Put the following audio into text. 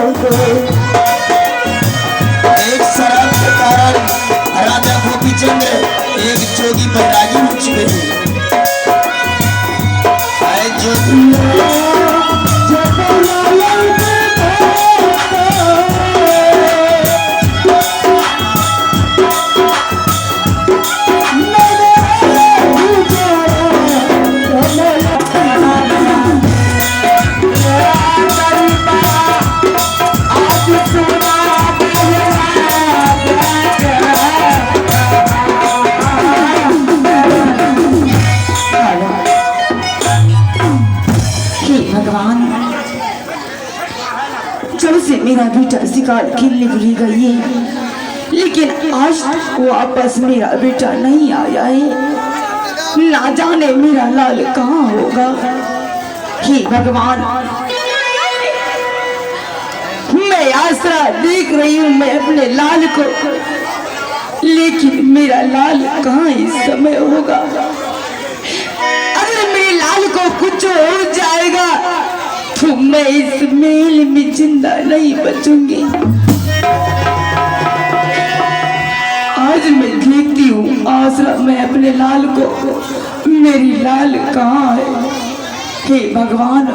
एक शराब के कारण राजा गोपीचंद्र एक जोगी बैरागी हो चुके थे। जब से मेरा बेटा शिकार खेलने के लिए गई है, लेकिन आज वापस मेरा बेटा नहीं आया है। ना जाने मेरा लाल कहाँ होगा। हे भगवान, मैं आसरा देख रही हूँ मैं अपने लाल को, लेकिन मेरा लाल कहाँ इस समय होगा। अगर मेरे लाल को कुछ हो जाएगा तो मैं इस महल में जिंदा नहीं बचूंगी। आज मैं देखती हूँ आसरा मैं अपने लाल को, मेरी लाल कहाँ है। हे भगवान,